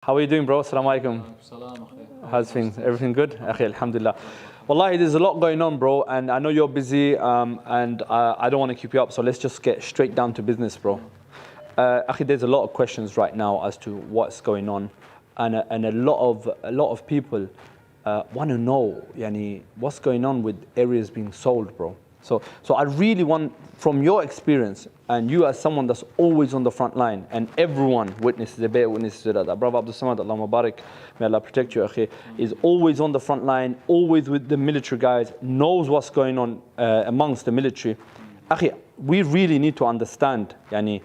How are you doing, bro? Assalamu alaikum. How's things? Everything good? Akhi, alhamdulillah. Wallahi, there's a lot going on, bro, and I know you're busy, and I don't want to keep you up, so let's just get straight down to business, bro. Akhi, there's a lot of questions right now as to what's going on, and a lot of people want to know, yani, what's going on with areas being sold, bro. So I really want, from your experience, and you as someone that's always on the front line, and everyone witnesses, the bear witnesses to that. Brother Abdussamed, Allah Mubarak, may Allah protect you, akhi, is always on the front line, always with the military guys, knows what's going on amongst the military. Akhi, we really need to understand, yani,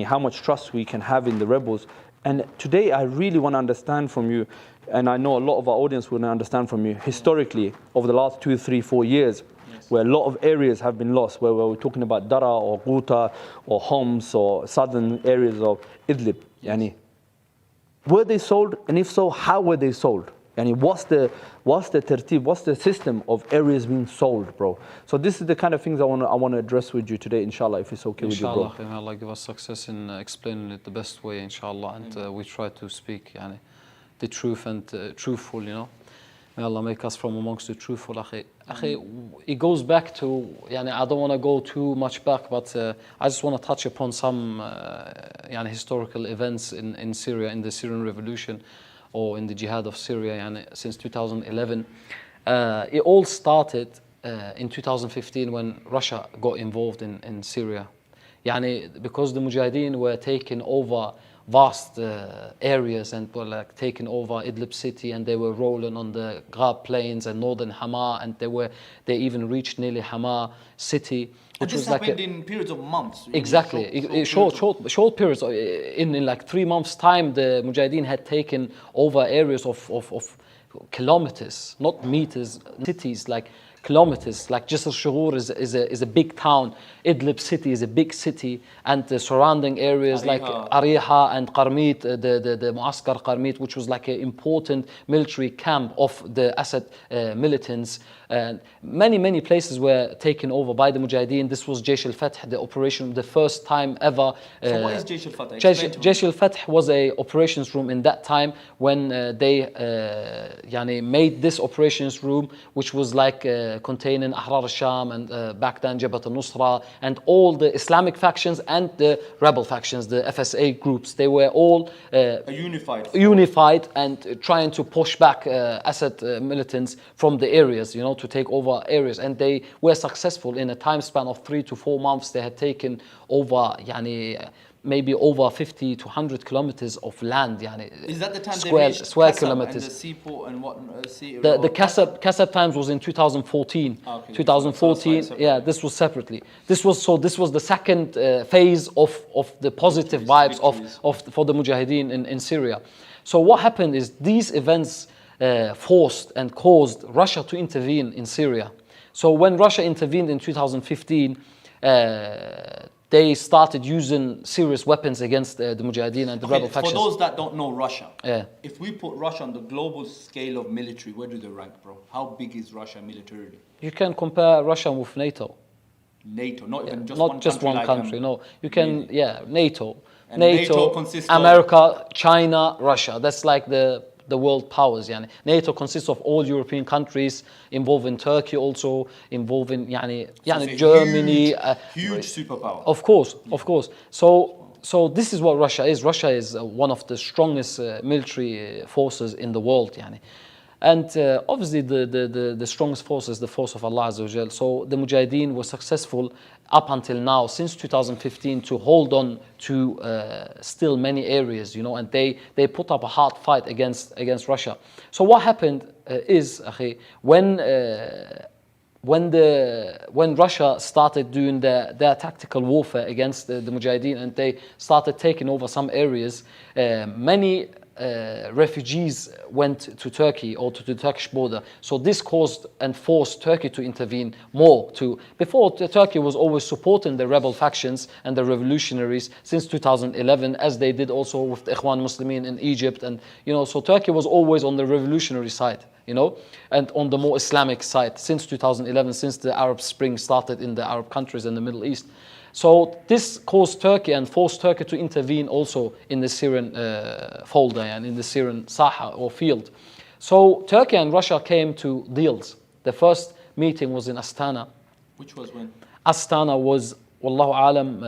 how much trust we can have in the rebels. And today I really want to understand from you, and I know a lot of our audience will understand from you, historically, over the last 2, 3, 4 years, where a lot of areas have been lost, where we're talking about Dara or Ghouta or Homs or southern areas of Idlib. Yani, were they sold? And if so, how were they sold? Yani, what's the tertib, what's the system of areas being sold, bro? So this is the kind of things I want to address with you today, inshallah, if it's okay with you, bro. Inshallah, may Allah give us success in explaining it the best way, inshallah, and we try to speak the truth and truthful, you know. May Allah make us from amongst the truthful, akhi. It goes back to, I don't want to go too much back, but I just want to touch upon some historical events in Syria, in the Syrian revolution, or in the jihad of Syria, since 2011. It all started in 2015 when Russia got involved in Syria. Because the Mujahideen were taking over vast areas and were taking over Idlib city, and they were rolling on the Ghab plains and northern Hama, and they even reached nearly Hama city. And this happened in periods of months. Exactly, short periods. In like 3 months' time, the Mujahideen had taken over areas of kilometers, not meters, cities, like kilometers. Like Jisr Shughur is a big town. Idlib city is a big city, and the surrounding areas like Ariha and Qarmit, the Muaskar Qarmit, which was like an important military camp of the Assad militants. And many places were taken over by the Mujahideen. This was Jaish al-Fath, the operation, the first time ever. So what is Jaish al-Fath? Jaish al-Fath was a operations room in that time when they made this operations room, which was like containing Ahrar al-Sham and back then Jabhat al-Nusra and all the Islamic factions and the rebel factions, the FSA groups. They were all unified and trying to push back Assad militants from the areas, to take over areas. And they were successful. In a time span of 3 to 4 months. They had taken over, maybe over 50 to 100 kilometers of land. Is that the time square, they reached square Kassab kilometers? And the seaport and what? The Kassab times was in 2014. Okay. 2014, so this was separately. This was the second phase of the positive vibes for the Mujahideen in Syria. So what happened is these events forced and caused Russia to intervene in Syria. So when Russia intervened in 2015, they started using serious weapons against the Mujahideen and the rebel factions. For those that don't know Russia, yeah. If we put Russia on the global scale of military, where do they rank, bro? How big is Russia militarily? You can compare Russia with NATO. NATO, not even just not one just country. One like country, no. You can, NATO. And NATO consists of America, China, Russia. That's like the world powers. NATO consists of all European countries, involving Turkey also, involving Germany. Huge superpower. Of course. So this is what Russia is. Russia is one of the strongest military forces in the world. And obviously the strongest force is the force of Allah Azza wa Jal. So the Mujahideen were successful up until now, since 2015, to hold on to still many areas, and they put up a hard fight against Russia. So what happened is, when Russia started doing their tactical warfare against the Mujahideen, and they started taking over some areas, many refugees went to Turkey or to the Turkish border. So this caused and forced Turkey to intervene more too. Before, Turkey was always supporting the rebel factions and the revolutionaries since 2011, as they did also with the Ikhwan Muslimin in Egypt. And so Turkey was always on the revolutionary side, and on the more Islamic side since 2011, since the Arab Spring started in the Arab countries in the Middle East. So this caused Turkey and forced Turkey to intervene also in the Syrian folder and in the Syrian Saha or field. So Turkey and Russia came to deals. The first meeting was in Astana. Which was when? Astana was, Wallahu alam,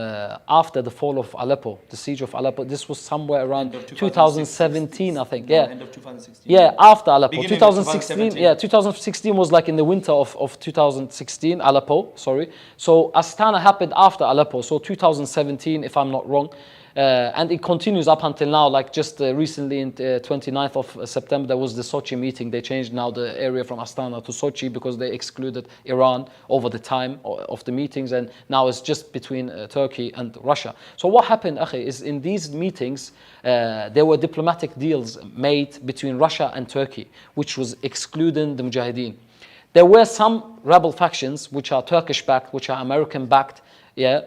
after the fall of Aleppo, the siege of Aleppo. This was somewhere around 2017, I think. Yeah. End of 2016. Yeah, after Aleppo. Beginning of 2016. 2017. Yeah, 2016 was like in the winter of 2016, Aleppo, sorry. So Astana happened after Aleppo, so 2017, if I'm not wrong. And it continues up until now, like just recently in 29th of September, there was the Sochi meeting. They changed now the area from Astana to Sochi because they excluded Iran over the time of the meetings, and now it's just between Turkey and Russia. So what happened, Akhi, is in these meetings, there were diplomatic deals made between Russia and Turkey, which was excluding the Mujahideen. There were some rebel factions, which are Turkish-backed, which are American-backed, yeah,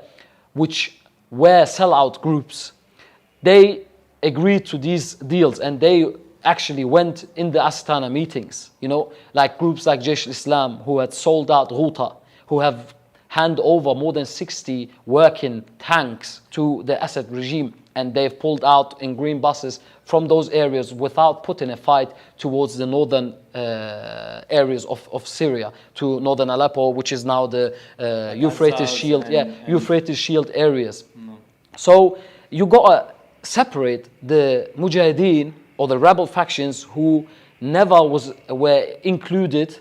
which were sellout groups. They agreed to these deals and they actually went in the Astana meetings, you know, like groups like Jaish al-Islam who had sold out Ghouta, who have handed over more than 60 working tanks to the Assad regime, and they've pulled out in green buses from those areas without putting a fight towards the northern areas of Syria, to northern Aleppo, which is now the Euphrates Shield, Euphrates Shield areas. So you gotta separate the Mujahideen or the rebel factions who never were included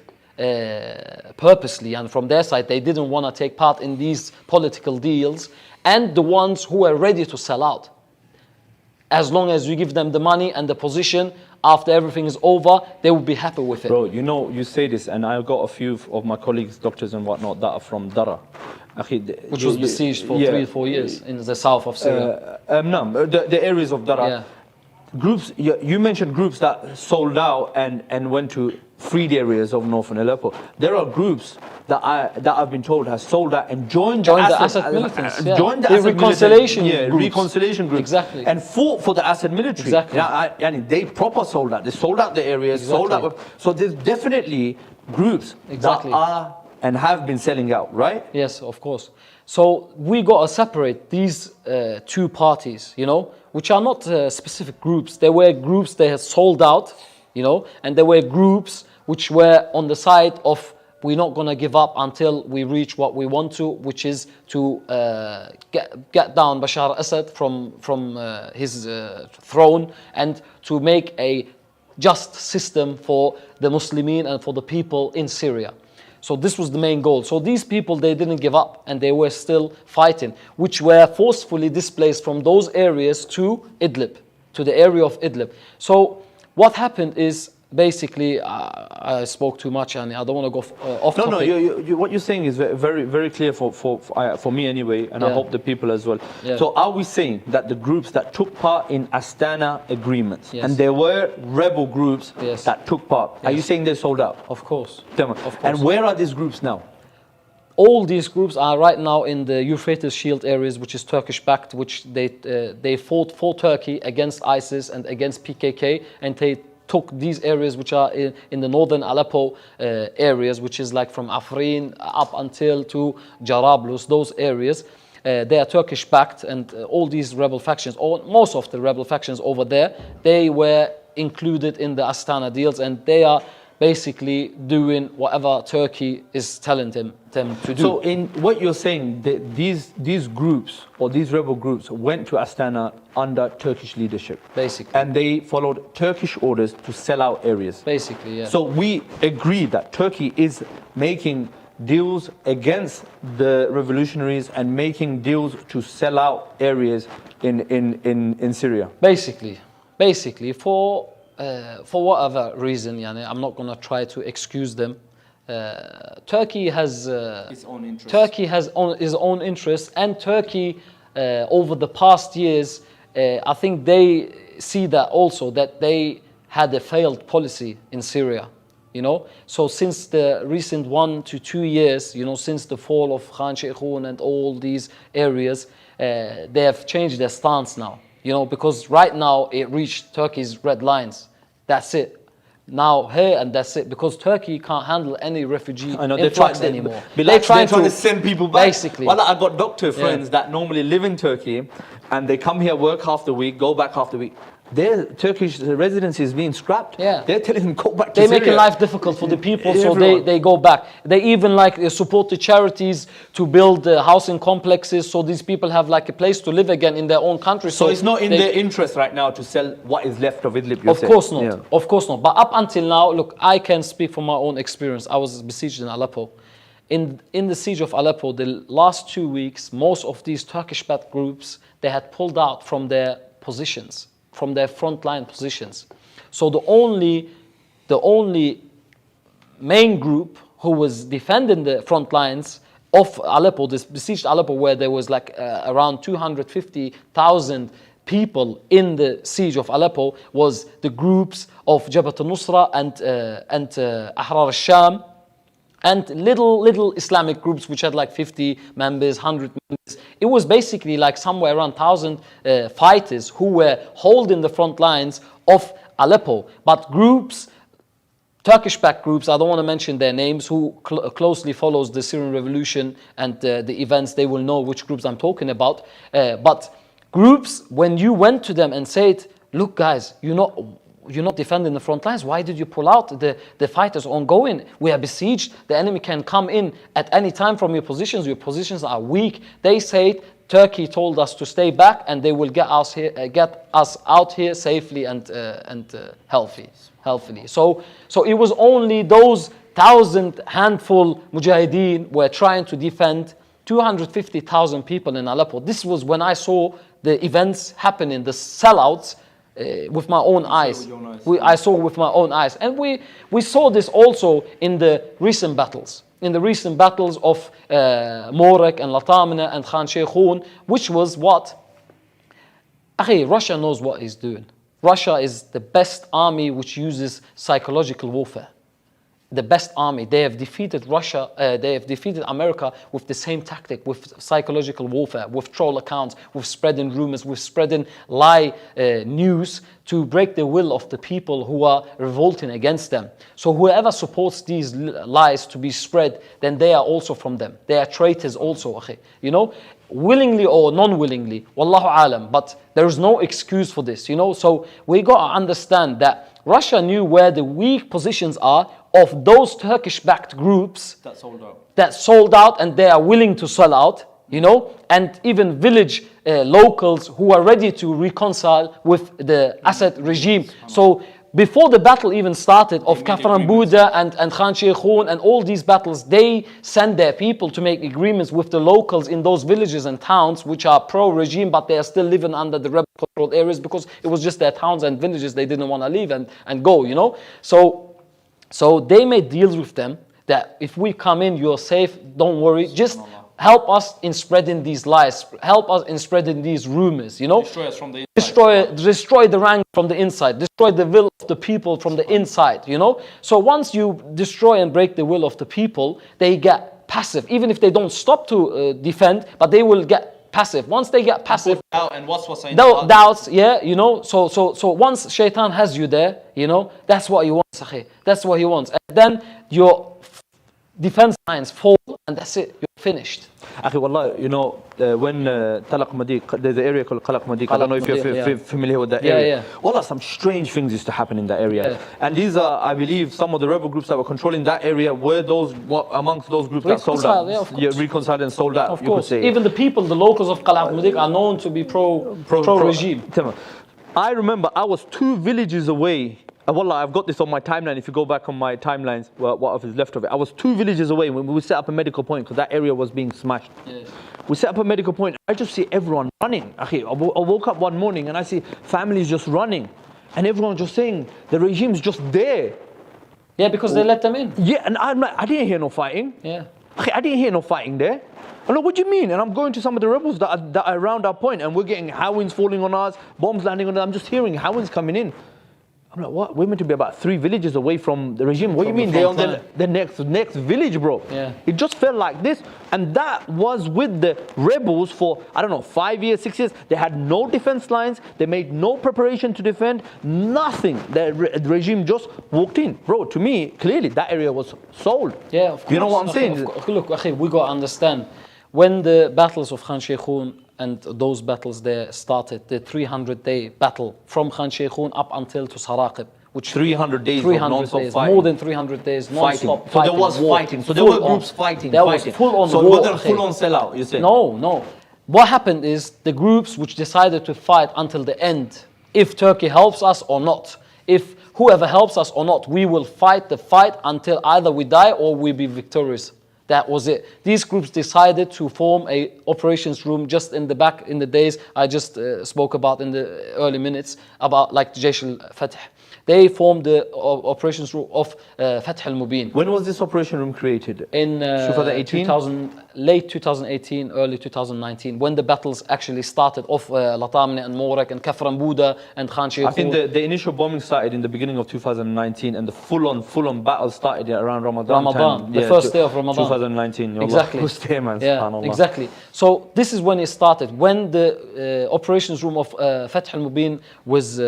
purposely, and from their side they didn't want to take part in these political deals, and the ones who are ready to sell out. As long as you give them the money and the position, after everything is over, they will be happy with it. Bro, you know, you say this, and I've got a few of my colleagues, doctors and whatnot, that are from Dara. Which was besieged for 3-4 years in the south of Syria. No, the areas of Dara. Yeah. Groups, you mentioned groups that sold out and went to freed areas of northern Aleppo. There are groups that I've been told has sold out and joined the Assad militants. Joined the Assad reconciliation groups. reconciliation groups. Exactly. And fought for the Assad military. Exactly. And they proper sold out. They sold out the areas. Exactly. Sold out. So there's definitely groups that are and have been selling out, right? Yes, of course. So we got to separate these two parties, you know, which are not specific groups. There were groups that had sold out, you know, and there were groups which were on the side of we're not going to give up until we reach what we want to, which is to get down Bashar al-Assad from his throne and to make a just system for the Muslimin and for the people in Syria. So this was the main goal. So these people, they didn't give up and they were still fighting, which were forcefully displaced from those areas to Idlib, to the area of Idlib. So what happened is, basically, I spoke too much and I don't want to go off topic. No, what you're saying is very, very clear for me anyway, and I hope the people as well. Yeah. So are we saying that the groups that took part in Astana agreements, and there were rebel groups that took part, are you saying they sold out? Of course. Of course. And where are these groups now? All these groups are right now in the Euphrates Shield areas, which is Turkish-backed, which they fought for Turkey against ISIS and against PKK, and they took these areas which are in the northern Aleppo areas, which is like from Afrin up until to Jarablus, those areas. They are Turkish-backed, and all these rebel factions, or most of the rebel factions over there, they were included in the Astana deals, and they are basically doing whatever Turkey is telling them to do. So in what you're saying, these groups or these rebel groups went to Astana under Turkish leadership. Basically. And they followed Turkish orders to sell out areas. Basically, yeah. So we agree that Turkey is making deals against the revolutionaries and making deals to sell out areas in Syria. Basically, for whatever reason, I'm not going to try to excuse them. Turkey has its own interest. Turkey has its own interests, and Turkey over the past years, I think they see that also, that they had a failed policy in Syria. You know, so since the recent 1 to 2 years, you know, since the fall of Khan Sheikhoun and all these areas, they have changed their stance now. You know, because right now it reached Turkey's red lines. That's it. now here and that's it, because Turkey can't handle any refugee influx anymore. They're trying to send people back. Basically. Well, I got doctor friends that normally live in Turkey, and they come here, work half the week, go back half the week. Their Turkish residency is being scrapped. Yeah. They're telling them go back to Syria. They're making life difficult for the people, so they go back. They even support the charities to build housing complexes, so these people have like a place to live again in their own country. So it's not in their interest right now to sell what is left of Idlib. Of course not. Yeah. Of course not. But up until now, look, I can speak from my own experience. I was besieged in Aleppo. In the siege of Aleppo, the last 2 weeks, most of these Turkish-backed groups, they had pulled out from their positions, from their frontline positions. So the only main group who was defending the front lines of Aleppo, this besieged Aleppo, where there was like around 250,000 people in the siege of Aleppo, was the groups of Jabhat al-Nusra and Ahrar al-Sham, and little Islamic groups which had like 50 members, 100 members. It was basically like somewhere around 1,000 fighters who were holding the front lines of Aleppo. But groups, Turkish-backed groups, I don't want to mention their names, who closely follows the Syrian revolution and the events, they will know which groups I'm talking about. But groups, when you went to them and said, look guys, you're not defending the front lines. Why did you pull out? The fighters ongoing. We are besieged. The enemy can come in at any time from your positions. Your positions are weak. They said Turkey told us to stay back, and they will get us out here safely and healthily. So it was only those 1,000 handful mujahideen were trying to defend 250,000 people in Aleppo. This was when I saw the events happening, the sellouts. With my own eyes. I saw with my own eyes. And we saw this also in the recent battles. In the recent battles of Morek and Latamina and Khan Sheikhoun, which was what? Russia knows what it's doing. Russia is the best army which uses psychological warfare. The best army. They have defeated Russia, they have defeated America with the same tactic, with psychological warfare, with troll accounts, with spreading rumors, with spreading lie news to break the will of the people who are revolting against them. So whoever supports these lies to be spread, then they are also from them. They are traitors also, willingly or non-willingly, wallahu alam, but there is no excuse for this, So we got to understand that Russia knew where the weak positions are of those Turkish-backed groups that sold out and they are willing to sell out, and even village locals who are ready to reconcile with the Assad regime. So before the battle even started of Kafran Buda and Khan Sheikhoun and all these battles, they sent their people to make agreements with the locals in those villages and towns which are pro-regime, but they are still living under the rebel-controlled areas because it was just their towns and villages they didn't want to leave and go, So they made deals with them that if we come in, you're safe, don't worry, just help us in spreading these lies, help us in spreading these rumors, Destroy us from the inside. Destroy the rank from the inside, destroy the will of the people from the inside, So once you destroy and break the will of the people, they get passive, even if they don't stop to defend, but they will get passive. Once they get passive, and doubts, So once Shaitan has you there, that's what he wants. That's what he wants. And then your defense lines fall, and that's it. You're finished. Wallah, when Talaq Madiq, there's an area called Qalaq Madiq. I don't know if you're familiar with that area. Wallah, some strange things used to happen in that area. Yeah. And these are, I believe, some of the rebel groups that were controlling that area were amongst those groups that sold out. Reconciled and sold out. Of course. Even the people, the locals of Qalaq Madiq are known to be pro-regime. I remember I was 2 villages away. Wallah, I've got this on my timeline. If you go back on my timelines, what is left of it. I was 2 villages away when we set up a medical point because that area was being smashed. Yeah. We set up a medical point. I just see everyone running. I woke up one morning and I see families just running. And everyone just saying, the regime's just there. Yeah, because they let them in. Yeah, and I'm like, I didn't hear no fighting. Yeah. I didn't hear no fighting there. I'm like, what do you mean? And I'm going to some of the rebels that are around our point and we're getting Howins falling on us, bombs landing on us. I'm just hearing Howins coming in. I'm like, what? We're meant to be about 3 villages away from the regime. What do you mean? They're on the next village, bro. Yeah. It just felt like this. And that was with the rebels for, I don't know, 5 years, 6 years. They had no defense lines. They made no preparation to defend. Nothing. The regime just walked in. Bro, to me, clearly, that area was sold. Yeah, of course. You know what I'm saying? Look, akhi, we got to understand. When the battles of Khan Sheikhoun and those battles there started, the 300-day battle from Khan Sheikhoun up until to Saraqib, which 300 days 300 non-stop days, fighting. more than 300 days non-stop So fighting. there was war. fighting. So there were groups fighting. There was full-on so war. it wasn't akhi. full-on sellout, you said? No. What happened is the groups which decided to fight until the end, if Turkey helps us or not, if whoever helps us or not, we will fight the fight until either we die or we be victorious. That was it. These groups decided to form a operations room just in the back in the days I just spoke about in the early minutes, about like Jaysh al-Fath. They formed the operations room of Fath al-Mubin. When was this operation room created? In 2018? Late 2018, early 2019, when the battles actually started off Latamni and Morak and Kafran Buda and Khan Sheikhoun. I think the initial bombing started in the beginning of 2019 and the full-on battle started around Ramadan time. The first day of Ramadan. 2019. Exactly. Who's there, man? Yeah, exactly. So this is when it started. When the operations room of Fath al-Mubin was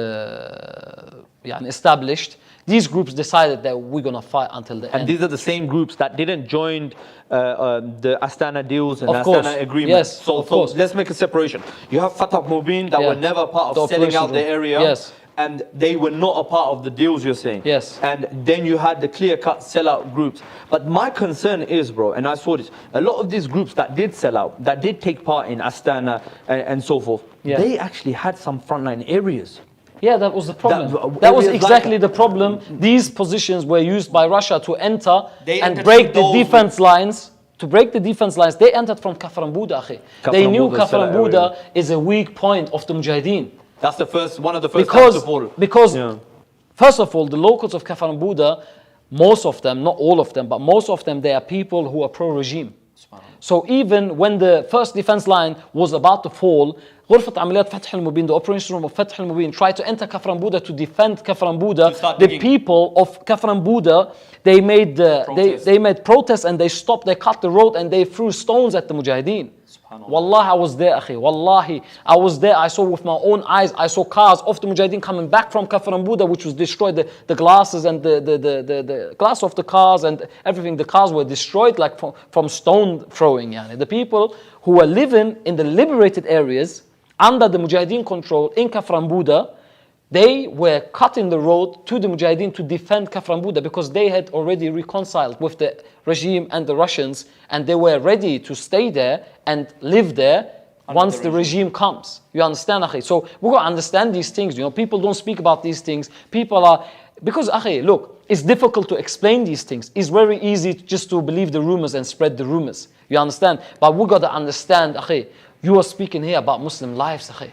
established, these groups decided that we're going to fight until the end. And these are the same groups that didn't join the Astana deals and Of course. Astana agreement. Yes, so of course. let's make a separation. You have Fath al-Mubin that were never part of selling out the area. Yes. And they were not a part of the deals, you're saying. Yes. And then you had the clear-cut sellout groups. But my concern is, bro, and I saw this, a lot of these groups that did sell out, that did take part in Astana and so forth, they actually had some frontline areas. Yeah, that was the problem. That was exactly the problem. These positions were used by Russia to enter and break the defense lines. To break the defense lines, they entered from Kafran Buda, akhi. They knew Kafran Buda is a weak point of the Mujahideen. That's one of the first times to fall. Because first of all, the locals of Kafran Buda, most of them, not all of them, but most of them, they are people who are pro-regime. So even when the first defense line was about to fall, غرفة عمليات فتح المبين, the operation room of Fath al-Mubin, tried to enter Kafran Buda to defend Kafran Buda. The people of Kafran Buda, they made protests and they stopped, they cut the road and they threw stones at the Mujahideen. Wallahi, I was there, akhi. Wallahi, I was there. I saw with my own eyes. I saw cars of the Mujahideen coming back from Kafran Buda, which was destroyed. The glasses and the glass of the cars and everything. The cars were destroyed like from stone throwing. Yani. The people who were living in the liberated areas under the Mujahideen control in Kafran Buda, they were cutting the road to the Mujahideen to defend Kafran Buda because they had already reconciled with the regime and the Russians and they were ready to stay there and live there once the regime comes. You understand, akhi? So we've got to understand these things. You know, people don't speak about these things. People are, because akhi, look, it's difficult to explain these things. It's very easy just to believe the rumors and spread the rumors. You understand? But we've got to understand, akhi, you are speaking here about Muslim lives, akhi.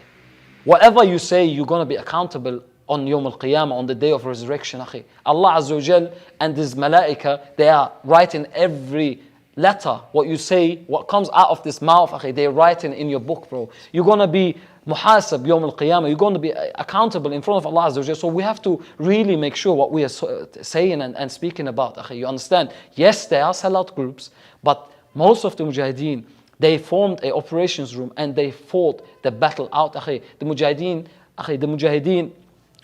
Whatever you say, you're going to be accountable on Yawm al-Qiyamah, on the day of resurrection, akhi. Allah Azza wa Jal and His Malaika, they are writing every letter, what you say, what comes out of this mouth, akhi, they're writing in your book, bro. You're going to be muhasab Yawm al-Qiyamah, you're going to be accountable in front of Allah Azza wa Jal. So we have to really make sure what we are saying and speaking about, akhi. You understand? Yes, there are sellout groups, but most of the Mujahideen, they formed a operations room and they fought the battle out, akhi. The Mujahideen,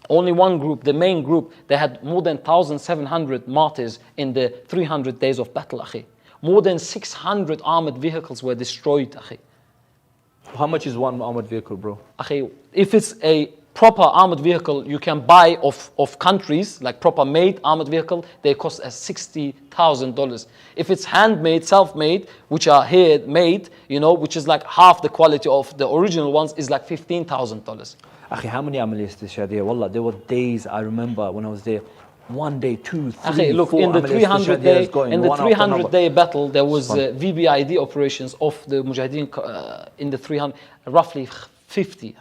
only one group, the main group, they had more than 1,700 martyrs in the 300 days of battle, akhi. More than 600 armored vehicles were destroyed, akhi. How much is one armored vehicle, bro? Akhi, if it's a proper armored vehicle you can buy of countries, like proper made armored vehicle, they cost $60,000. If it's handmade, self-made, which are here made, you know, which is like half the quality of the original ones, is like $15,000. Akhi, how many amaliyas did you there? Wallah, there were days I remember when I was there. 1 day, 2, 3, Akhi, look, 4 in the 300 day battle, there was VBID operations of the Mujahideen in the 300, roughly 50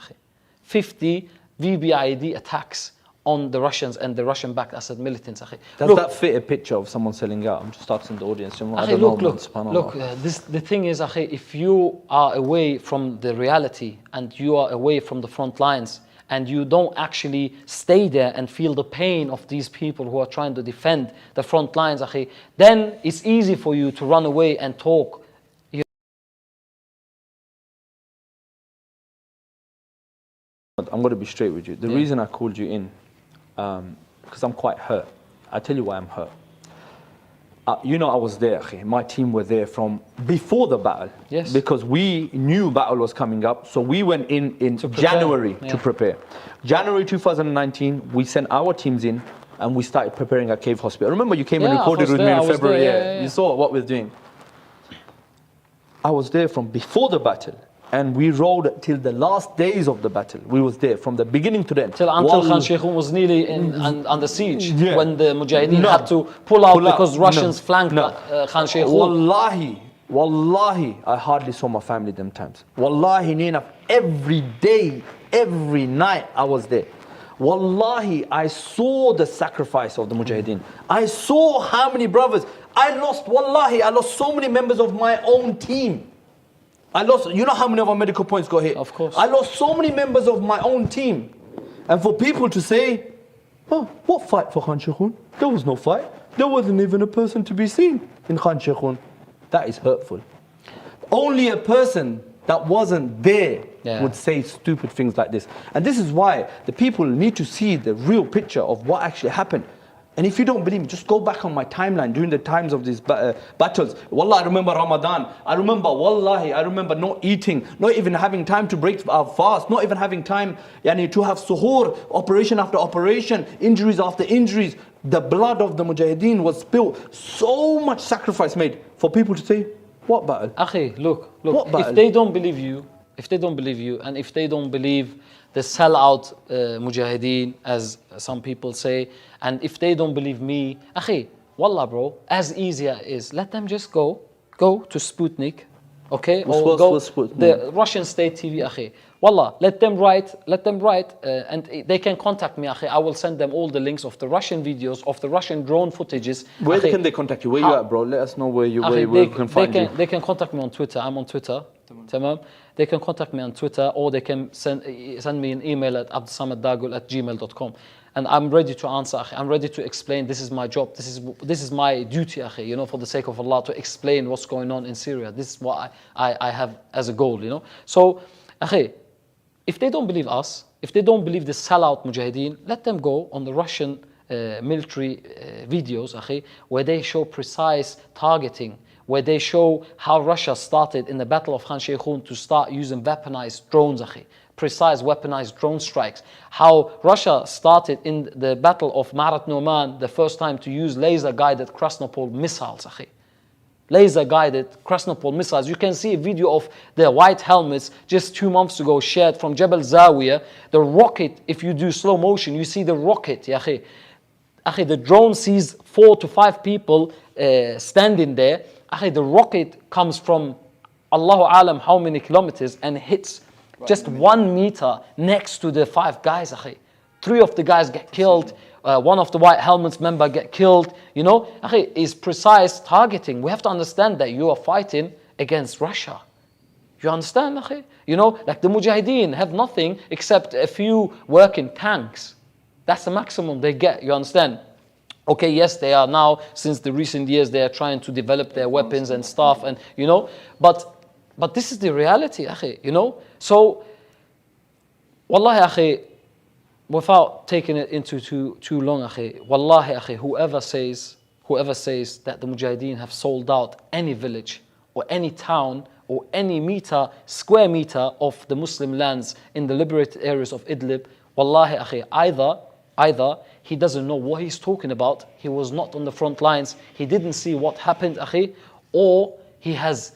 VBID attacks on the Russians and the Russian-backed Assad militants. Does that fit a picture of someone selling out? I'm just asking the audience. The thing is, if you are away from the reality and you are away from the front lines and you don't actually stay there and feel the pain of these people who are trying to defend the front lines, akhi, then it's easy for you to run away and talk. I'm going to be straight with you. The reason I called you in, because I'm quite hurt. I'll tell you why I'm hurt. You know, I was there, akhi. My team were there from before the battle. Yes. Because we knew battle was coming up, so we went in January to prepare. January 2019, we sent our teams in and we started preparing at Cave Hospital. Remember you came and recorded with me in February. You saw what we're doing. I was there from before the battle. And we rode till the last days of the battle. We was there from the beginning to the end. Till until Khan Sheikhun was nearly under siege. When the Mujahideen had to pull out because Russians flanked Khan Sheikhun. Wallahi, I hardly saw my family them times. Wallahi, Nina, every day, every night I was there. Wallahi, I saw the sacrifice of the Mujahideen. I saw how many brothers. I lost so many members of my own team. You know how many of our medical points got hit? Of course. I lost so many members of my own team. And for people to say, oh, what fight for Khan Sheikhun? There was no fight. There wasn't even a person to be seen in Khan Sheikhun. That is hurtful. Only a person that wasn't there would say stupid things like this. And this is why the people need to see the real picture of what actually happened. And if you don't believe me, just go back on my timeline during the times of these battles. Wallah, I remember Ramadan. I remember not eating, not even having time to break our fast, not even having time to have suhoor, operation after operation, injuries after injuries. The blood of the Mujahideen was spilled. So much sacrifice made for people to say, what battle? Akhi, look, if they don't believe you, and if they don't believe the sellout Mujahideen, as some people say, and if they don't believe me, akhi, wallah bro, as easy as it is, let them just go to Sputnik, okay? Or go the Russian state TV, akhi. Wallah, let them write, and they can contact me, akhi. I will send them all the links of the Russian videos, of the Russian drone footages. Where can they contact you? Where you at, bro? Let us know where you can find you. They can contact me on Twitter. I'm on Twitter. Tamam. They can contact me on Twitter, or they can send me an email at abdussameddagul@gmail.com. And I'm ready to answer, akhi. I'm ready to explain. This is my job. This is my duty, akhi, you know, for the sake of Allah, to explain what's going on in Syria. This is what I have as a goal, you know. So, akhi, if they don't believe us, if they don't believe the sellout Mujahideen, let them go on the Russian military videos, akhi, where they show precise targeting, where they show how Russia started in the Battle of Khan Sheikhun to start using weaponized drones, akhi. Precise weaponized drone strikes. How Russia started in the Battle of Ma'arat Numan the first time to use laser-guided Krasnopol missiles, akhi. Laser-guided Krasnopol missiles. You can see a video of the white helmets just 2 months ago shared from Jabal Zawiya. The rocket, if you do slow motion, you see the rocket, ya akhi. Akhi, the drone sees 4 to 5 people standing there. Akhi, the rocket comes from Allahu Alam how many kilometers and hits just 1 meter next to the 5 guys, akhi. 3 of the guys get killed. One of the white helmets member get killed. You know, akhi, is precise targeting. We have to understand that you are fighting against Russia. You understand, akhi? You know, like the Mujahideen have nothing except a few working tanks. That's the maximum they get. You understand? Okay, yes, they are now, since the recent years, they are trying to develop their weapons and stuff, and you know, but this is the reality, akhi, you know. So, wallahi, akhi, without taking it into too long, akhi, wallahi, akhi, whoever says that the Mujahideen have sold out any village or any town or any square meter of the Muslim lands in the liberated areas of Idlib, wallahi, akhi, either he doesn't know what he's talking about, he was not on the front lines, he didn't see what happened, akhi, or he has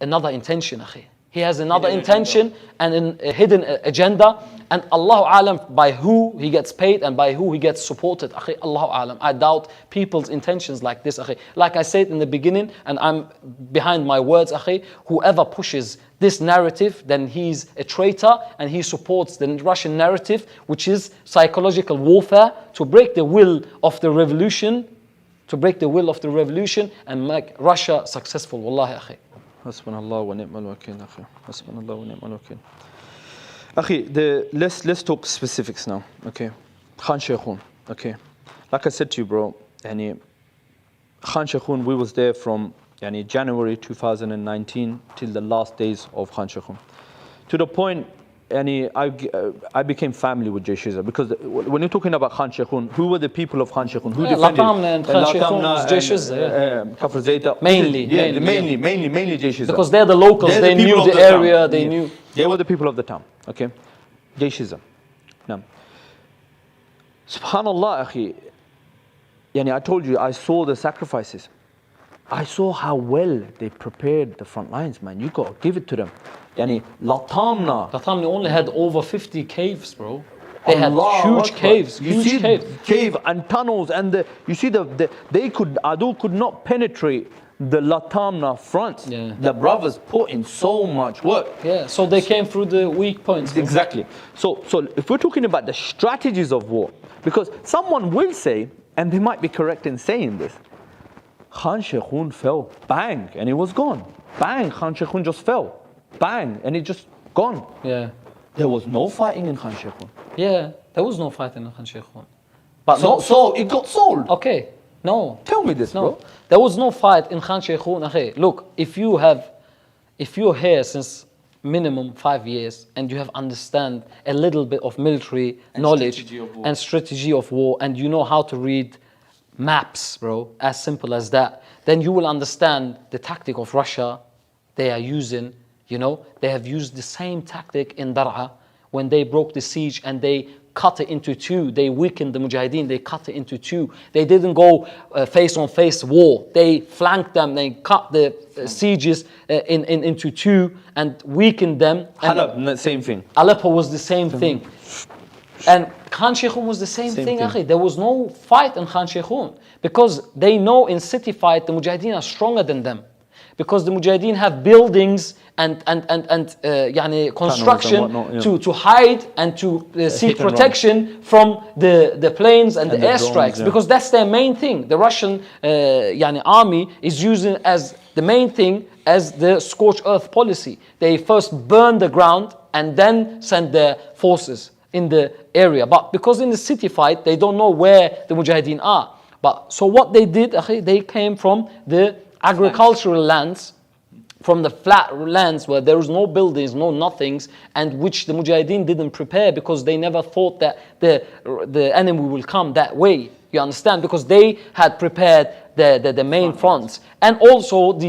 another intention, akhi. He has another intention and a hidden agenda, and Allahu Alam by who he gets paid and by who he gets supported, akhi. Allahu Alam. I doubt people's intentions like this, akhi. Like I said in the beginning, and I'm behind my words, akhi, whoever pushes this narrative, then he's a traitor and he supports the Russian narrative, which is psychological warfare to break the will of the revolution, and make Russia successful. Wallahi, akhi. Hasbunallah wa ni'mal wakeel, akhi. Hasbunallah wa ni'mal wakeel. Akhi, let's talk specifics now. Okay. Khan Sheikhun. Okay. Like I said to you, bro, yani, Khan Sheikhun, we was there from January 2019 till the last days of Khan Sheikhun. To the point, I became family with Jayshiza, because when you're talking about Khan Sheikhun, who were the people of Khan Sheikhun? Who defended? Latamna and Khan Sheikhun was Jayshiza. Kafr Zayta. Mainly Jayshiza. Because they're the locals, they knew the area, they knew. They were the people of the town. Okay. Jayshiza. Now, Subhanallah, akhi. I told you, I saw the sacrifices. I saw how well they prepared the front lines, man. You got to give it to them. Latamna only had over 50 caves, bro. They had huge caves, cave and tunnels, and you see Adu could not penetrate the Latamna front. Yeah. The brothers put in so much work. Yeah, so they came through the weak points. Exactly. So if we're talking about the strategies of war, because someone will say, and they might be correct in saying this, Khan Sheikhun fell, bang, and he was gone. Bang, Khan Sheikhun just fell. Bang, and it just gone. Yeah. There was no fighting in Khan Sheikhun. Yeah, there was no fighting in Khan Sheikhun. But so it got sold. Okay, no. Tell me this, bro. There was no fight in Khan Sheikhun. Okay, look, if you're here since minimum 5 years and you have understand a little bit of military knowledge and strategy of war, and you know how to read maps, bro, as simple as that, then you will understand the tactic of Russia they are using. They have used the same tactic in Dar'a when they broke the siege and they cut it into two. They weakened the Mujahideen, they cut it into two. They didn't go face-on-face war. They flanked them, they cut the sieges into two and weakened them. Halab, same thing. Aleppo was the same thing. And Khan Sheikhun was the same thing. Akhi. There was no fight in Khan Sheikhun because they know in city fight the Mujahideen are stronger than them. Because the Mujahideen have buildings and construction to hide and to seek protection from the planes and the airstrikes. Yeah. Because that's their main thing. The Russian army is using as the main thing as the scorched earth policy. They first burn the ground and then send their forces in the area. But because in the city fight, they don't know where the Mujahideen are. But so what they did, they came from the agricultural lands, from the flat lands where there was no buildings, no nothings, and which the Mujahideen didn't prepare because they never thought that the enemy will come that way. You understand? Because they had prepared the main fronts. And also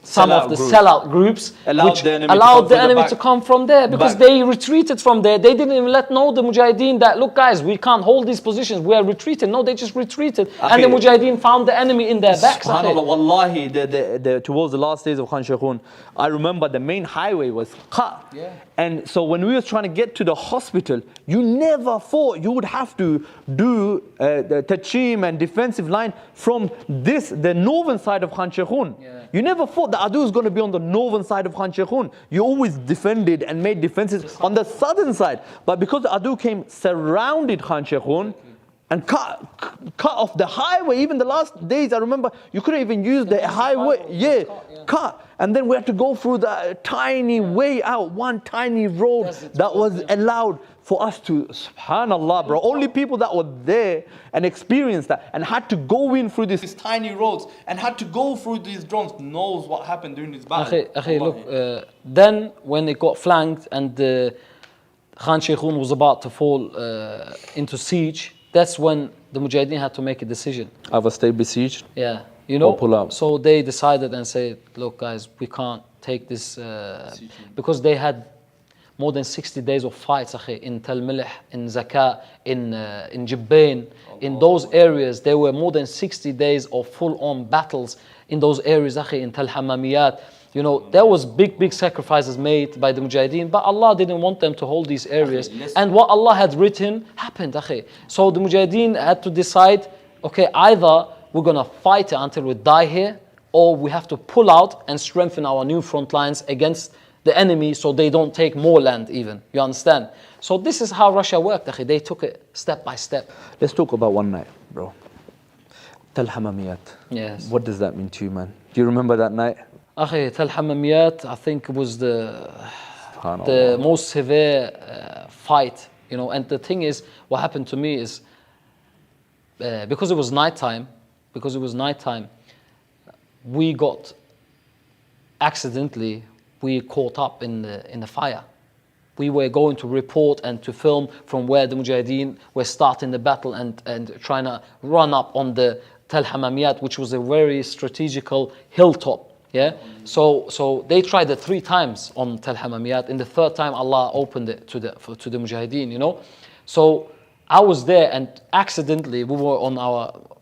some of the sellout groups which allowed the enemy to come from there, because they retreated from there. They didn't even know the Mujahideen that, look guys, we can't hold these positions, we are retreating. No, they just retreated. And the Mujahideen found the enemy in their backs. SubhanAllah, wallahi, towards the last days of Khan Sheikhun, I remember the main highway was cut. Yeah. And so when we were trying to get to the hospital, you never thought you would have to do the Tachim and defensive line from the northern side of Khan Sheikhun. Yeah. You never thought the Adu is going to be on the northern side of Khan Sheikhun. You always defended and made defenses on the southern side. But because the Adu came, surrounded Khan Sheikhun and cut off the highway. Even the last days, I remember, you couldn't even use the highway. Cut. And then we had to go through the tiny way out, one tiny road that was allowed for us to, subhanallah, bro. Only people that were there and experienced that and had to go in through these tiny roads and had to go through these drones knows what happened during this battle. Look, then when it got flanked and Khan Sheikhun was about to fall into siege, that's when the Mujahideen had to make a decision. Either stay besieged, or pull out. So they decided and said, look guys, we can't take this, because they had more than 60 days of fights in Tel Milh, in Zaka, in Jibbain. In those areas, there were more than 60 days of full-on battles in those areas, in Tel Hammamiyat. There was big sacrifices made by the Mujahideen, but Allah didn't want them to hold these areas. And what Allah had written happened, So the Mujahideen had to decide, okay, either we're going to fight until we die here, or we have to pull out and strengthen our new front lines against the enemy so they don't take more land even. You understand? So this is how Russia worked. They took it step by step. Let's talk about one night, bro. Tel Hammamiyat. Yes. What does that mean to you, man? Do you remember that night? Tel Hammamiyat, I think it was the the most severe fight, you know. And the thing is, what happened to me is, because it was nighttime, we got accidentally caught up in the fire. We were going to report and to film from where the Mujahideen were starting the battle and trying to run up on the Tel Hamamiyat, which was a very strategical hilltop. Yeah, so they tried it 3 times on Tel Hamamiyat. In the 3rd time, Allah opened it to the Mujahideen, you know. So I was there, and accidentally we were on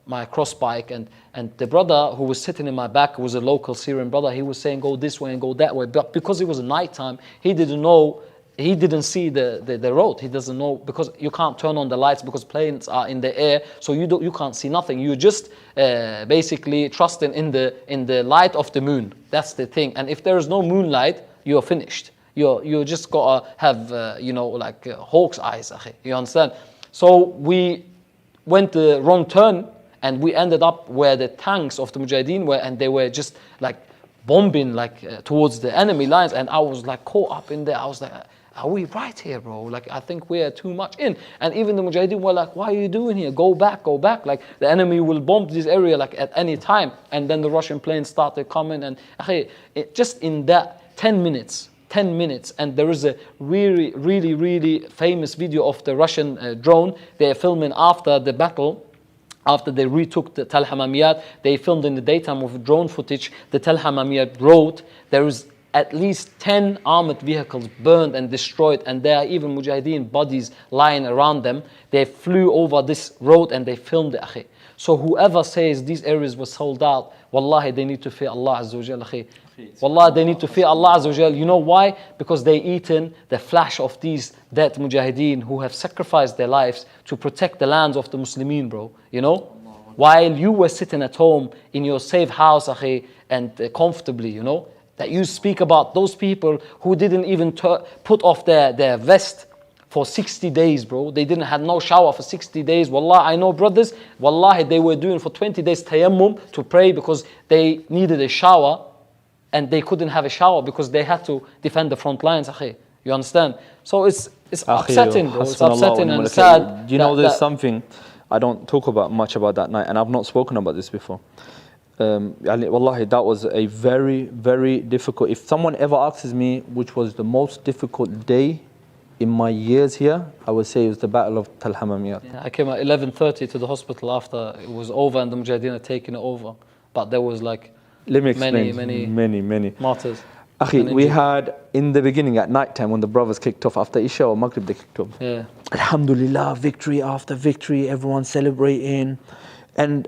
my cross bike, and the brother who was sitting in my back was a local Syrian brother. He was saying, go this way and go that way, but because it was nighttime, he didn't know. He didn't see the road. He doesn't know, because you can't turn on the lights because planes are in the air, so you can't see nothing. You just basically trusting in the light of the moon. That's the thing. And if there is no moonlight, you're finished. You just gotta have like hawk's eyes. You understand? So we went the wrong turn, and we ended up where the tanks of the Mujahideen were, and they were just like bombing towards the enemy lines. And I was like caught up in there. I was like, are we right here, bro? Like, I think we're too much in. And even the Mujahideen were like, what are you doing here? Go back. Like, the enemy will bomb this area like at any time. And then the Russian planes started coming. And just in that 10 minutes, and there is a really, really, really famous video of the Russian drone. They're filming after the battle. After they retook the Tel Hamamiyat, they filmed in the daytime with drone footage the Tel Hamamiyat road. There is at least 10 armored vehicles burned and destroyed, and there are even Mujahideen bodies lying around them. They flew over this road and they filmed it, akhi. So whoever says these areas were sold out, wallahi, they need to fear Allah Azza wa Jal, akhi. Wallahi, they need to fear Allah Azza wa Jal. You know why? Because they eaten the flesh of these dead Mujahideen who have sacrificed their lives to protect the lands of the Muslimin, bro. You know? While you were sitting at home in your safe house, akhi, and comfortably, you know, that you speak about those people who didn't even put off their vest for 60 days, bro. They didn't have no shower for 60 days. Wallah, I know brothers, wallahi, they were doing for 20 days tayammum to pray because they needed a shower, and they couldn't have a shower because they had to defend the front lines, akhi. You understand? So it's upsetting, bro. It's upsetting and sad. You know, there's something I don't talk about much about that night, and I've not spoken about this before. Wallahi, that was a very, very difficult. If someone ever asks me which was the most difficult day in my years here, I would say it was the Battle of Tel Hamamiyat. Yeah, I came at 11:30 to the hospital after it was over and the Mujahideen had taken it over. But there was like many martyrs. Akhi, we had in the beginning at night time when the brothers kicked off after Isha or Maghrib, they kicked off. Yeah. Alhamdulillah, victory after victory, everyone celebrating. And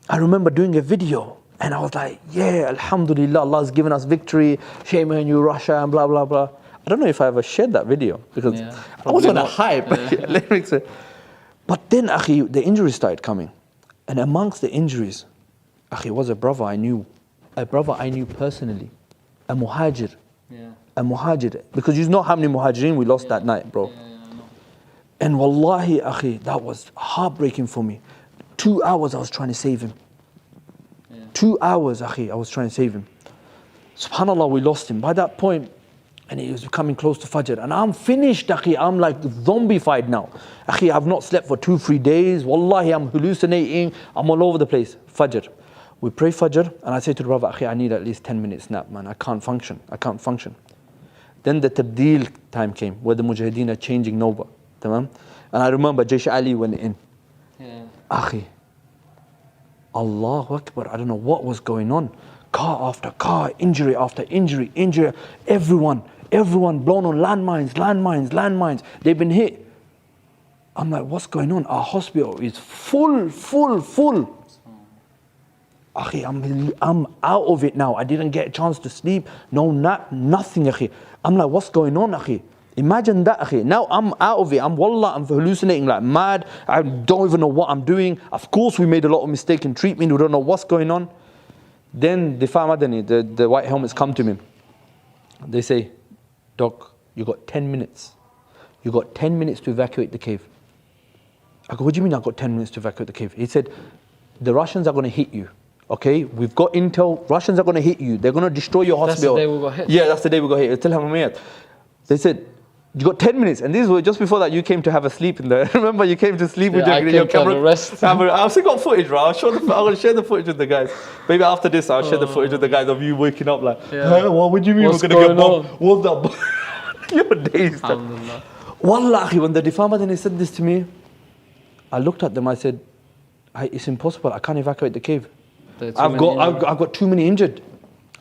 I remember doing a video and I was like, yeah, Alhamdulillah, Allah has given us victory. Shame on you, Russia, and blah, blah, blah. I don't know if I ever shared that video because I was on a hype. But then, akhi, the injuries started coming. And amongst the injuries, akhi, was a brother I knew personally, a muhajir. Yeah. A muhajir. Because you know how many muhajirin we lost that night, bro. And wallahi, akhi, that was heartbreaking for me. 2 hours I was trying to save him. 2 hours, akhi, I was trying to save him. Subhanallah, we lost him. By that point, and he was coming close to Fajr. And I'm finished, akhi. I'm like zombified now. Akhi, I've not slept for 2-3 days. Wallahi, I'm hallucinating. I'm all over the place. Fajr. We pray Fajr, and I say to the brother, akhi, I need at least 10 minutes nap, man. I can't function. Then the tabdeel time came, where the Mujahideen are changing Noba. Tamam? And I remember Jaish Ali went in. Akhi, Allahu Akbar, I don't know what was going on. Car after car, injury after injury. Everyone blown on landmines. They've been hit. I'm like, what's going on? Our hospital is full. Akhi, I'm out of it now. I didn't get a chance to sleep. No nap, nothing, akhi. I'm like, what's going on, akhi? Imagine that, akhi. Now I'm out of it. I'm hallucinating like mad. I don't even know what I'm doing. Of course, we made a lot of mistake in treatment. We don't know what's going on. Then Difa Madani, the white helmets come to me. They say, Doc, you got 10 minutes. You got 10 minutes to evacuate the cave. I go, what do you mean I got 10 minutes to evacuate the cave? He said, the Russians are going to hit you. Okay, we've got intel. Russians are going to hit you. They're going to destroy your hospital. That's the day we got hit. Yeah, that's the day we got hit. Tell him, They said, you got 10 minutes. And these were just before that you came to have a sleep in there. Remember you came to sleep with your camera? I've still got footage, bro. I'm going to share the footage with the guys. Maybe after this, I'll share the footage with the guys of you waking up like, huh, what do you mean we're going to get bombed? What's that? You're dazed. Wallahi, when the Difa Madani said this to me, I looked at them, I said, it's impossible. I can't evacuate the cave. I've got too many injured.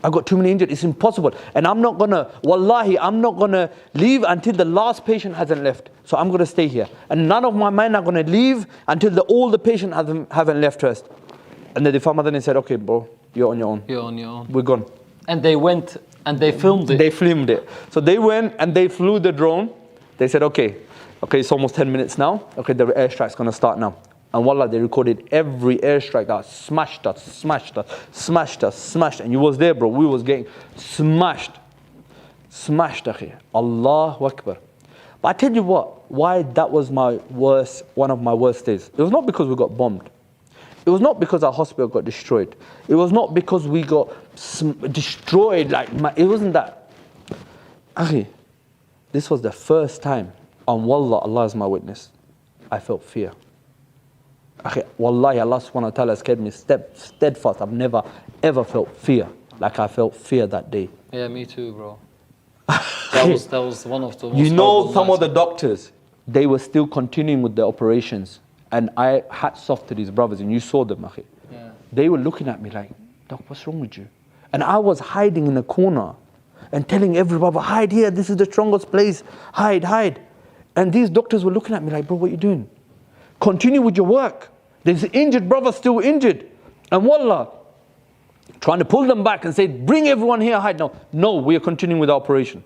It's impossible. And I'm not gonna leave until the last patient hasn't left. So I'm gonna stay here. And none of my men are gonna leave until all the patients haven't left first. And the Difa Madani said, okay, bro, you're on your own. We're gone. And they went and they filmed it. So they went and they flew the drone. They said, okay, it's almost 10 minutes now. Okay, the airstrike's gonna start now. And wallah, they recorded every airstrike that smashed us. And you was there, bro. We was getting smashed, akhi. Allahu Akbar. But I tell you what, why that was one of my worst days. It was not because we got bombed. It was not because our hospital got destroyed. It was not because we got destroyed. It wasn't that. Akhi, this was the first time, and wallah, Allah is my witness, I felt fear. Wallahi, Allah subhanahu wa ta'ala has kept me steadfast. I've never ever felt fear like I felt fear that day. Yeah, me too, bro. That was one of the most. You know, some of the doctors, they were still continuing with the operations. And I hats off to these brothers, and you saw them, akhi. Yeah. They were looking at me like, Doc, what's wrong with you? And I was hiding in a corner and telling every brother, hide here, this is the strongest place, hide. And these doctors were looking at me like, bro, what are you doing? Continue with your work. There's injured brothers still injured. And wallah, trying to pull them back and say, bring everyone here, hide. No, we are continuing with the operation.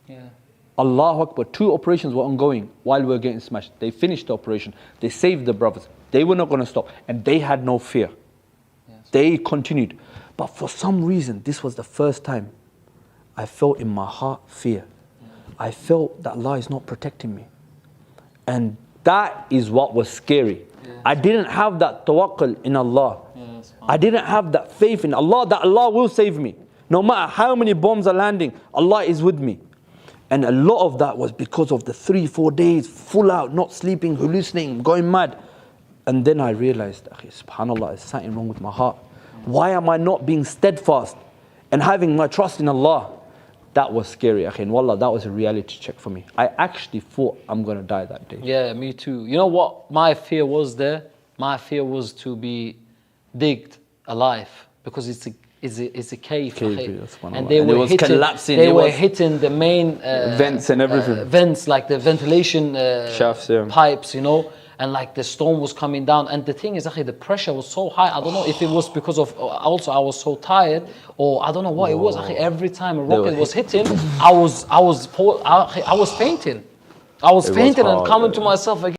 Yeah. Allahu Akbar, 2 operations were ongoing while we were getting smashed. They finished the operation. They saved the brothers. They were not going to stop. And they had no fear. Yes. They continued. But for some reason, this was the first time I felt in my heart fear. I felt that Allah is not protecting me. And that is what was scary. I didn't have that tawakkul in Allah. I didn't have that faith in Allah that Allah will save me. No matter how many bombs are landing, Allah is with me. And a lot of that was because of the 3-4 days, full out, not sleeping, hallucinating, going mad. And then I realized, subhanAllah, there's something wrong with my heart. Why am I not being steadfast and having my trust in Allah? That was scary, akhi. And wallah, that was a reality check for me. I actually thought I'm going to die that day. Yeah, me too. You know what my fear was there? My fear was to be digged alive, because it's a cave. And they were hitting, collapsing. They were hitting the main vents and everything. Vents, like the ventilation shafts, pipes, you know. And like the storm was coming down, and the thing is, the pressure was so high. I don't know if it was because of also I was so tired, or I don't know what it was. Every time a rocket was hitting, I was fainting. I was fainting and coming to myself again.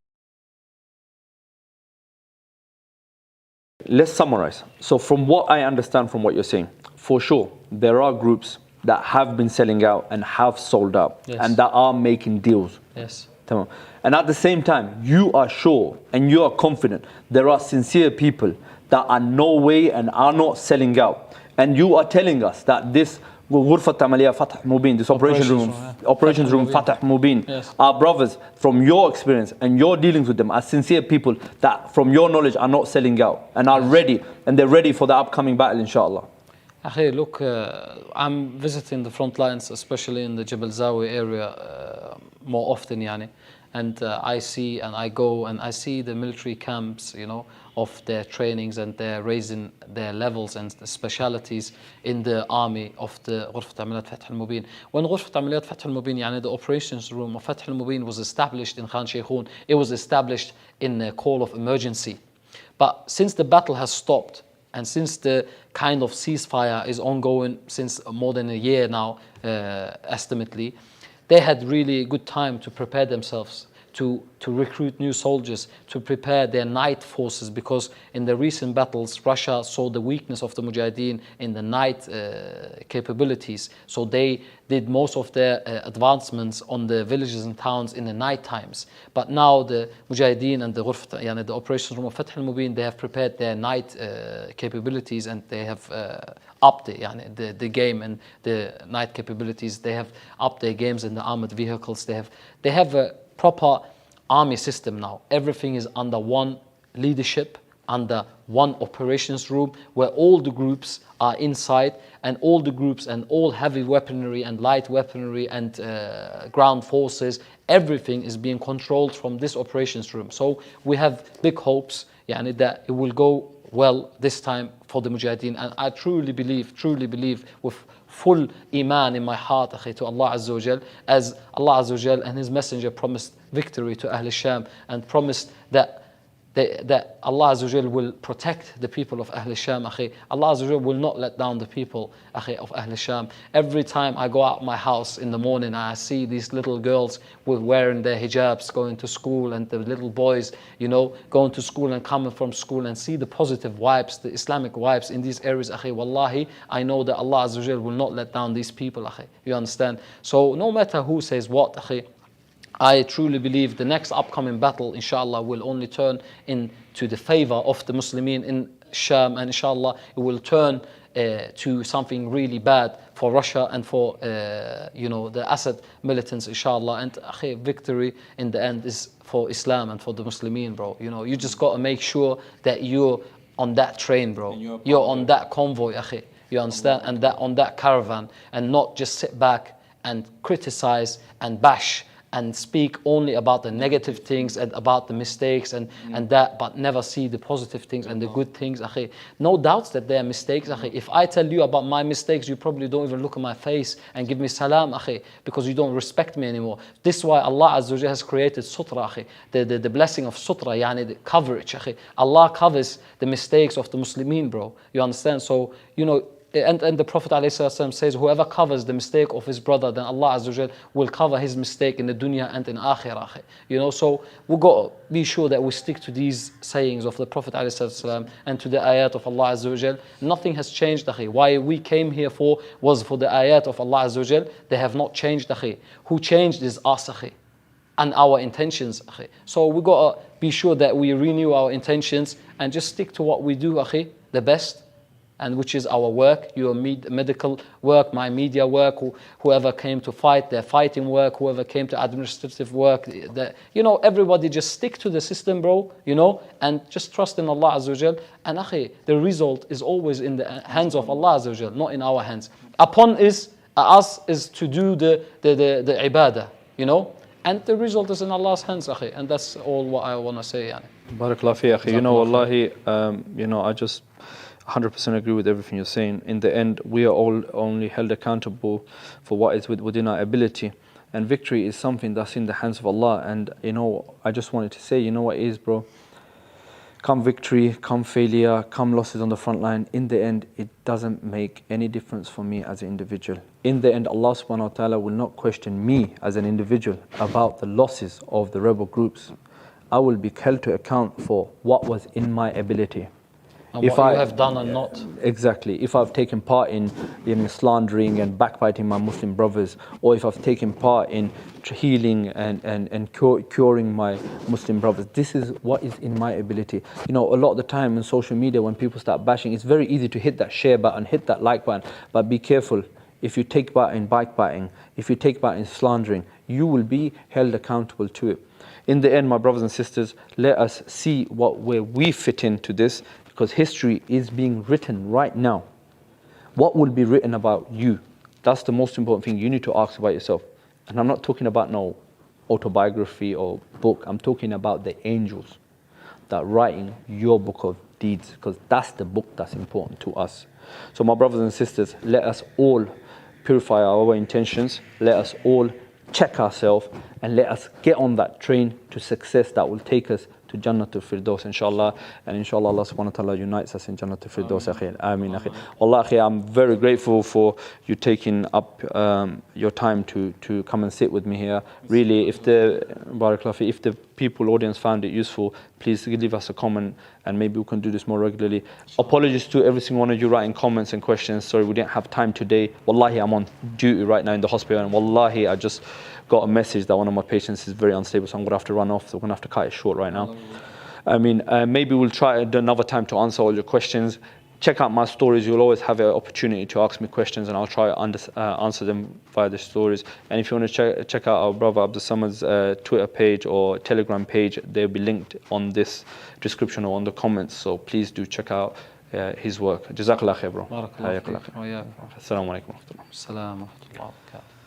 Let's summarize. So from what I understand from what you're saying, for sure, there are groups that have been selling out and have sold out, and that are making deals. Yes. And at the same time, you are sure and you are confident there are sincere people that are no way and are not selling out. And you are telling us that this غرفة عملية فتح مبين, this operations room فتح مبين, our brothers, from your experience and your dealings with them, are sincere people that from your knowledge are not selling out and are ready, and they're ready for the upcoming battle, inshallah. Akhi, look, I'm visiting the front lines, especially in the Jabal Zawi area, more often, and I see and I go and I see the military camps, of their trainings, and they're raising their levels and specialities in the army of the غرفة عمليات فتح المبين. When غرفة عمليات فتح المبين, the operations room of فتح المبين was established in Khan Sheikhun, it was established in a call of emergency. But since the battle has stopped, and since the kind of ceasefire is ongoing since more than a year now, estimately, they had really good time to prepare themselves to recruit new soldiers, to prepare their night forces, because in the recent battles, Russia saw the weakness of the Mujahideen in the night capabilities. So they did most of their advancements on the villages and towns in the night times. But now the Mujahideen and the Operations Room of Fath al-Mubin, they have prepared their night capabilities, and they have upped the game and the night capabilities. They have upped their games and the armored vehicles. They have a proper army system now. Everything is under one leadership, under one operations room, where all the groups are inside, and all the groups and all heavy weaponry and light weaponry and ground forces, everything is being controlled from this operations room. So we have big hopes that it will go well this time for the Mujahideen. And I truly believe with full iman in my heart to Allah Azza wa Jal, as Allah Azza wa Jal and His Messenger promised victory to Ahl Sham, and promised that Allah Azza wa Jal will protect the people of Ahl Sham. Allah Azza wa Jal will not let down the people of Ahl Sham. Every time I go out my house in the morning, I see these little girls wearing their hijabs, going to school, and the little boys, going to school and coming from school, and see the positive vibes, the Islamic vibes in these areas. Wallahi, I know that Allah Azza wa Jal will not let down these people. You understand? So no matter who says what, I truly believe the next upcoming battle, inshallah, will only turn into the favor of the Muslimin in Sham, and inshallah it will turn to something really bad for Russia and for the Assad militants, inshallah. And victory in the end is for Islam and for the Muslimin, bro. You just got to make sure that you're on that train, bro. You're on that convoy, you understand, and that on that caravan, and not just sit back and criticize and bash and speak only about the negative things and about the mistakes and that, but never see the positive things and the good things. No doubts that they are mistakes. If I tell you about my mistakes, you probably don't even look at my face and give me salam, because you don't respect me anymore. This is why Allah Azza wa Jalla has created sutra, the blessing of sutra, the coverage. Allah covers the mistakes of the Muslimin, bro. You understand? So, and the Prophet ﷺ says, whoever covers the mistake of his brother, then Allah Azza wa Jal will cover his mistake in the dunya and in akhirah. So we've got to be sure that we stick to these sayings of the Prophet ﷺ and to the ayat of Allah Azza wa Jal. Nothing has changed. Why we came here was for the ayat of Allah Azza wa Jal. They have not changed. Who changed is us, and our intentions. So we got to be sure that we renew our intentions and just stick to what we do, the best, and which is our work, your medical work, my media work, whoever came to fight, their fighting work, whoever came to administrative work, everybody just stick to the system, bro, and just trust in Allah Azza wa Jal. And the result is always in the hands of Allah Azza wa Jal, not in our hands. Upon us is to do the ibadah, and the result is in Allah's hands, and that's all what I want to say. Barakallah fi, akhi. Wallahi, I just 100% agree with everything you're saying. In the end, we are all only held accountable for what is within our ability. And victory is something that's in the hands of Allah. And, I just wanted to say, what it is, bro? Come victory, come failure, come losses on the front line. In the end, it doesn't make any difference for me as an individual. In the end, Allah subhanahu wa ta'ala will not question me as an individual about the losses of the rebel groups. I will be held to account for what was in my ability. And what you have done and not. Exactly. If I've taken part in slandering and backbiting my Muslim brothers, or if I've taken part in healing and curing my Muslim brothers, this is what is in my ability. A lot of the time in social media, when people start bashing, it's very easy to hit that share button, hit that like button, but be careful. If you take part in backbiting, if you take part in slandering, you will be held accountable to it. In the end, my brothers and sisters, let us see where we fit into this, because history is being written right now. What will be written about you? That's the most important thing you need to ask about yourself. And I'm not talking about no autobiography or book. I'm talking about the angels that are writing your book of deeds, because that's the book that's important to us. So my brothers and sisters, let us all purify our intentions. Let us all check ourselves, and let us get on that train to success that will take us to Jannatul Firdaus, inshallah. And inshallah, Allah subhanahu wa ta'ala unites us in Jannatul Firdaus, akhi. Ameen, akhi. Wallah, akhi, I'm very grateful for you taking up your time to come and sit with me here. Really, if the people, audience found it useful, please leave us a comment and maybe we can do this more regularly. Apologies to every single one of you writing comments and questions. Sorry, we didn't have time today. Wallahi, I'm on duty right now in the hospital, and wallahi, I just got a message that one of my patients is very unstable, so I'm going to have to run off. So we're going to have to cut it short right now. I mean, maybe we'll try another time to answer all your questions. Check out my stories. You'll always have an opportunity to ask me questions, and I'll try to answer them via the stories. And if you want to check out our brother Abdussamed's Twitter page or Telegram page, they'll be linked on this description or on the comments. So please do check out his work. Jazakallah khair, bro. Barakallah. Assalamu alaikum. Assalamu alaikum wa rahmatullahi wa barakatuh.